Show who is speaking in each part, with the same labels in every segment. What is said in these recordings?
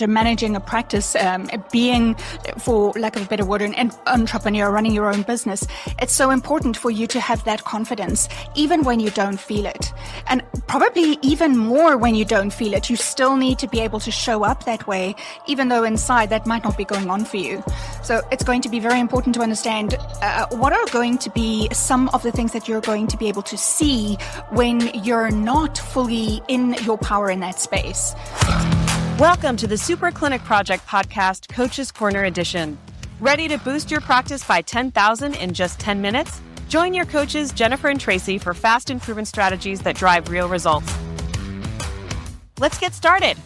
Speaker 1: managing a practice, being, for lack of a better word, an entrepreneur, running your own business, it's so important for you to have that confidence, even when you don't feel it. And probably even more when you don't feel it, you still need to be able to show up that way, even though inside that might not be going on for you. So it's going to be very important to understand what are going to be some of the things that you're going to be able to see when you're not fully in your power in that space.
Speaker 2: Welcome to the Super Clinic Project Podcast, Coach's Corner Edition. Ready to boost your practice by 10,000 in just 10 minutes? Join your coaches, Jennifer and Tracey, for fast and proven strategies that drive real results. Let's get started.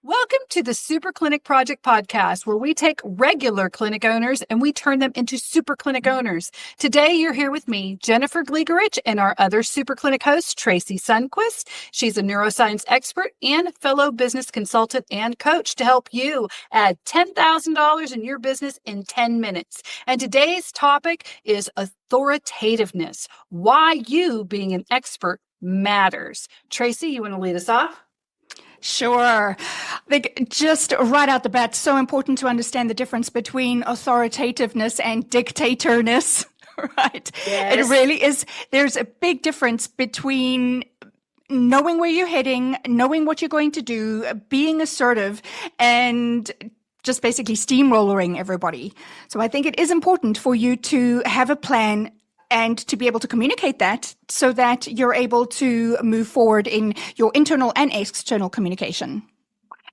Speaker 3: Welcome to the Super Clinic Project Podcast, where we take regular clinic owners and we turn them into super clinic owners. Today, you're here with me, Jennifer Glegerich, and our other super clinic host, Tracey Sundquist. She's a neuroscience expert and fellow business consultant and coach to help you add $10,000 in your business in 10 minutes. And today's topic is authoritativeness, why you being an expert matters. Tracey, you want to lead us off?
Speaker 1: Sure. Just right out the bat, so important to understand the difference between authoritativeness and dictatorness, right?
Speaker 3: Yes.
Speaker 1: It really is. There's a big difference between knowing where you're heading, knowing what you're going to do, being assertive, and just basically steamrollering everybody. So I think it is important for you to have a plan and to be able to communicate that so that you're able to move forward in your internal and external communication.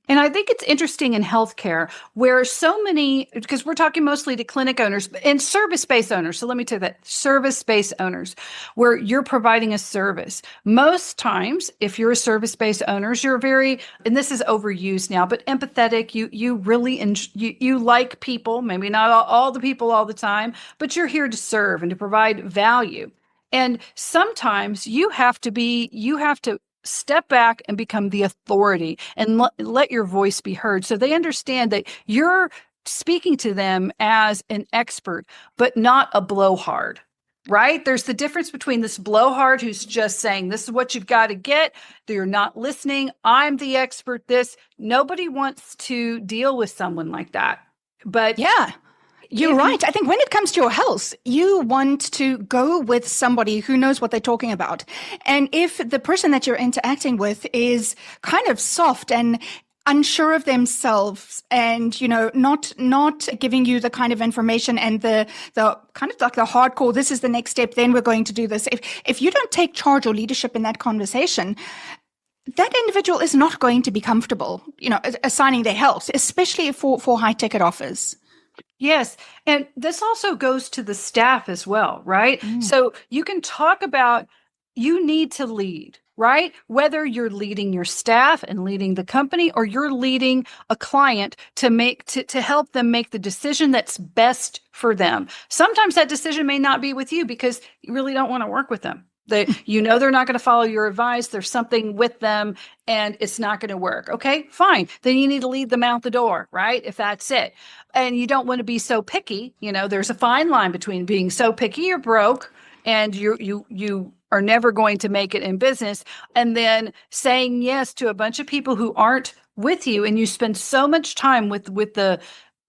Speaker 3: And I think it's interesting in healthcare where so many, because we're talking mostly to clinic owners and service-based owners. So let me tell you that, service-based owners, where you're providing a service. Most times, if you're a service-based owners, you're very, and this is overused now, but empathetic. You really, you like people, maybe not all the people all the time, but you're here to serve and to provide value. And sometimes you have to step back and become the authority and let your voice be heard. So they understand that you're speaking to them as an expert, but not a blowhard, right? There's the difference between this blowhard who's just saying, this is what you've got to get. You're not listening. I'm the expert. Nobody wants to deal with someone like that. But
Speaker 1: yeah. You're right. I think when it comes to your health, you want to go with somebody who knows what they're talking about. And if the person that you're interacting with is kind of soft and unsure of themselves and, not giving you the kind of information and the kind of like the hardcore, this is the next step, then we're going to do this. If you don't take charge or leadership in that conversation, that individual is not going to be comfortable, assigning their health, especially for high ticket offers.
Speaker 3: Yes. And this also goes to the staff as well, right? So you can talk about, you need to lead, right? Whether you're leading your staff and leading the company, or you're leading a client to help them make the decision that's best for them. Sometimes that decision may not be with you because you really don't want to work with them. They're not going to follow your advice. There's something with them and it's not going to work. Okay, fine. Then you need to lead them out the door, right? If that's it. And you don't want to be so picky. There's a fine line between being so picky you're broke and you are never going to make it in business, and then saying yes to a bunch of people who aren't with you, and you spend so much time with the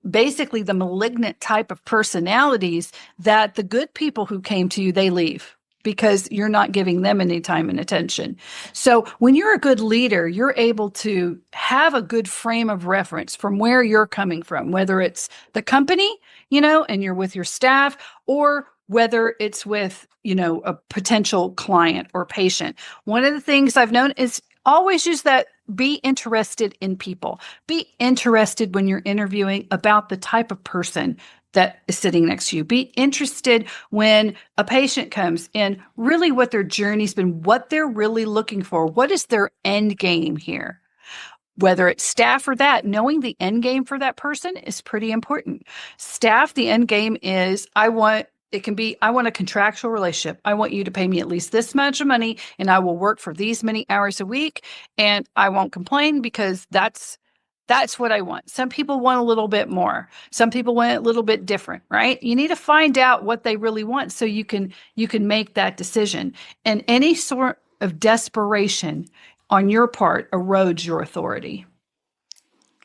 Speaker 3: basically the malignant type of personalities that the good people who came to you, they leave because you're not giving them any time and attention. So when you're a good leader, you're able to have a good frame of reference from where you're coming from, whether it's the company, and you're with your staff, or whether it's with, a potential client or patient. One of the things I've known is always use that, be interested in people. Be interested when you're interviewing about the type of person that is sitting next to you. Be interested when a patient comes in, really what their journey's been, what they're really looking for. What is their end game here? Whether it's staff or that, knowing the end game for that person is pretty important. Staff, the end game is, I want a contractual relationship. I want you to pay me at least this much of money, and I will work for these many hours a week, and I won't complain because that's what I want. Some people want a little bit more. Some people want it a little bit different, right? You need to find out what they really want so you can make that decision. And any sort of desperation on your part erodes your authority.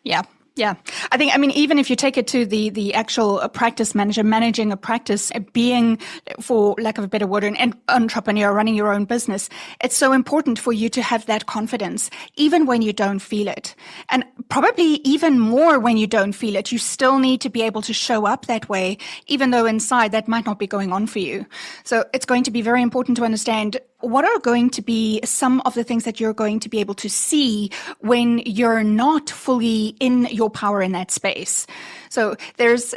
Speaker 1: Yeah. Yeah. I think, even, if you take it to the actual practice manager, managing a practice, being, for lack of a better word, an entrepreneur, running your own business, it's so important for you to have that confidence, even when you don't feel it. And probably even more when you don't feel it, you still need to be able to show up that way, even though inside that might not be going on for you. So it's going to be very important to understand what are going to be some of the things that you're going to be able to see when you're not fully in your power in that space. So there's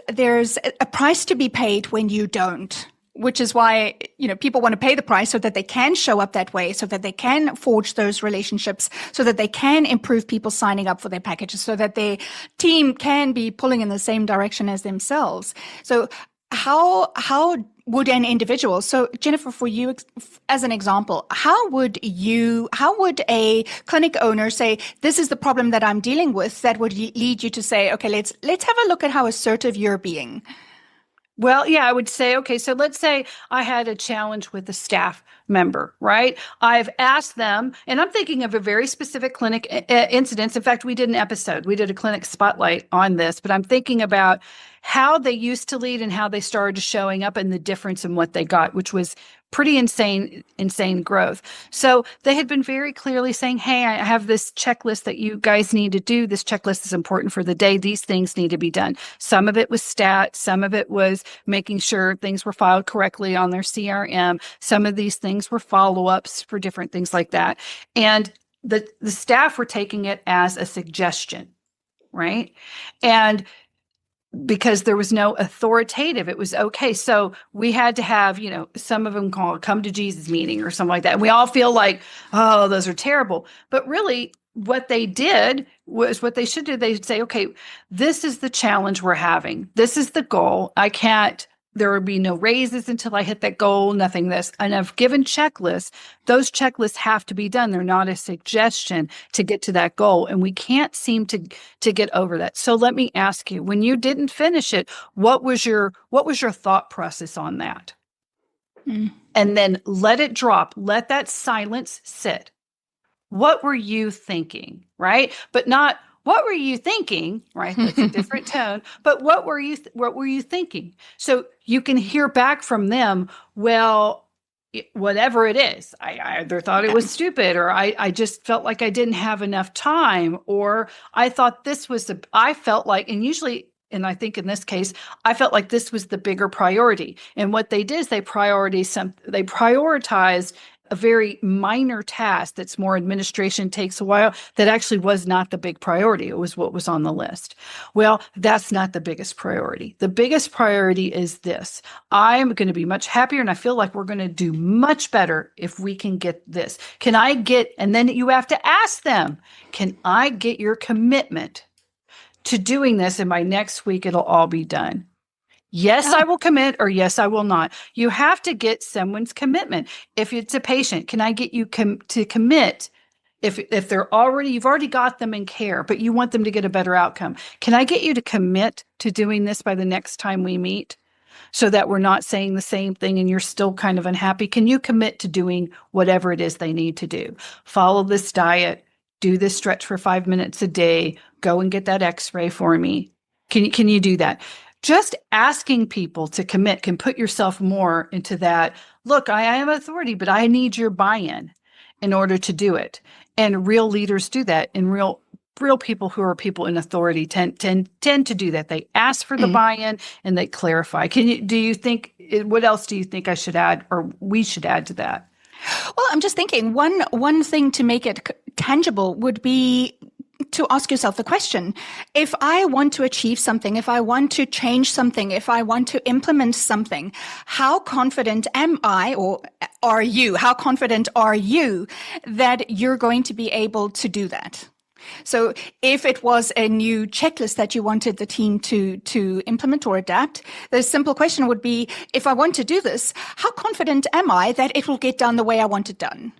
Speaker 1: a price to be paid when you don't, which is why, people want to pay the price so that they can show up that way, so that they can forge those relationships, so that they can improve people signing up for their packages, so that their team can be pulling in the same direction as themselves. So how would an individual, so Jennifer, for you as an example, how would a clinic owner say, this is the problem that I'm dealing with, that would lead you to say, okay, let's have a look at how assertive you're being?
Speaker 3: Well, yeah, I would say, okay, so let's say I had a challenge with a staff member, right? I've asked them, and I'm thinking of a very specific clinic incidents. In fact, we did a clinic spotlight on this, but I'm thinking about how they used to lead and how they started showing up and the difference in what they got, which was pretty insane growth. So they had been very clearly saying, hey, I have this checklist that you guys need to do. This checklist is important for the day. These things need to be done. Some of it was stats. Some of it was making sure things were filed correctly on their CRM. Some of these things were follow-ups for different things like that. And the staff were taking it as a suggestion, right? And because there was no authoritative, it was okay. So we had to have, some of them call come to Jesus meeting or something like that. And we all feel like, oh, those are terrible. But really what they did was what they should do. They'd say, okay, this is the challenge we're having. This is the goal. There would be no raises until I hit that goal, nothing this. And I've given checklists. Those checklists have to be done. They're not a suggestion to get to that goal. And we can't seem to get over that. So let me ask you, when you didn't finish it, what was your thought process on that? And then let it drop. Let that silence sit. What were you thinking, right? But not, what were you thinking, right? That's a different tone. But what were you thinking? So you can hear back from them, well, whatever it is, I either thought it was stupid, or I just felt like I didn't have enough time, or I thought I felt like, and usually, and I think in this case, I felt like this was the bigger priority. And what they did is they prioritized a very minor task that's more administration, takes a while, that actually was not the big priority. It was what was on the list. Well, that's not the biggest priority. The biggest priority is this. I'm going to be much happier, and I feel like we're going to do much better if we can get this. And then you have to ask them, can I get your commitment to doing this, and by next week it'll all be done? Yes, I will commit, or yes, I will not. You have to get someone's commitment. If it's a patient, can I get you to commit? If you've already got them in care, but you want them to get a better outcome, can I get you to commit to doing this by the next time we meet, so that we're not saying the same thing and you're still kind of unhappy? Can you commit to doing whatever it is they need to do? Follow this diet, do this stretch for 5 minutes a day, go and get that x-ray for me. Can you do that? Just asking people to commit can put yourself more into that, look, I am authority, but I need your buy-in in order to do it. And real leaders do that. And real people who are people in authority tend to do that. They ask for the buy-in and they clarify. What else do you think I should add, or we should add to that?
Speaker 1: Well, I'm just thinking one thing to make it tangible would be to ask yourself the question, if I want to achieve something, if I want to change something, if I want to implement something, how confident am I, or are you? How confident are you that you're going to be able to do that? So if it was a new checklist that you wanted the team to implement or adapt, the simple question would be, if I want to do this, how confident am I that it will get done the way I want it done?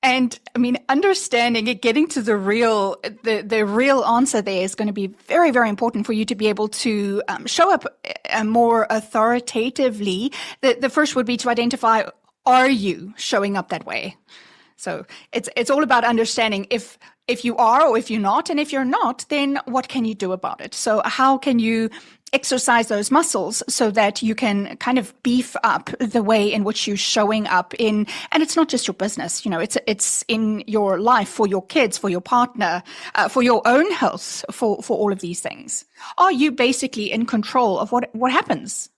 Speaker 1: And understanding it, getting to the real answer there is going to be very, very important for you to be able to show up more authoritatively. The first would be to identify, are you showing up that way? So it's all about understanding if if you are or if you're not. And if you're not, then what can you do about it? So how can you exercise those muscles so that you can kind of beef up the way in which you're showing up in, and it's not just your business, it's in your life, for your kids, for your partner, for your own health, for all of these things. Are you basically in control of what happens?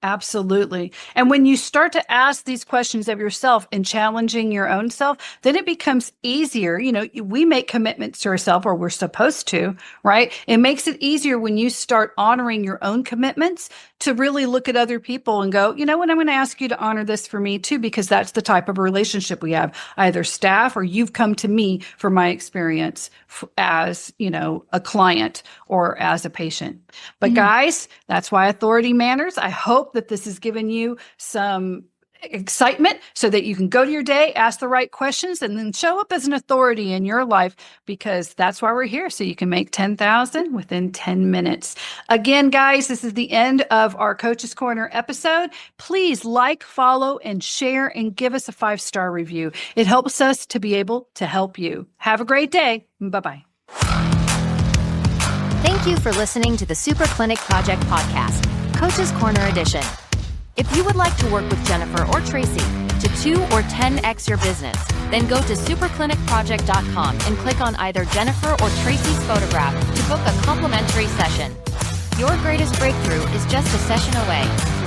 Speaker 3: Absolutely. And when you start to ask these questions of yourself and challenging your own self, then it becomes easier. We make commitments to ourselves, or we're supposed to, right? It makes it easier when you start honoring your own commitments to really look at other people and go, you know what, I'm going to ask you to honor this for me too, because that's the type of relationship we have, either staff or you've come to me for my experience as, a client or as a patient. But guys, that's why authority matters. I hope that this has given you some excitement so that you can go to your day, ask the right questions, and then show up as an authority in your life, because that's why we're here. So you can make 10,000 within 10 minutes. Again, guys, this is the end of our Coach's Corner episode. Please like, follow, and share, and give us a 5-star review. It helps us to be able to help you. Have a great day. Bye-bye.
Speaker 4: Thank you for listening to the Super Clinic Project podcast, Coach's Corner edition. If you would like to work with Jennifer or Tracey to 2 or 10x your business, then go to superclinicproject.com and click on either Jennifer or Tracey's photograph to book a complimentary session. Your greatest breakthrough is just a session away.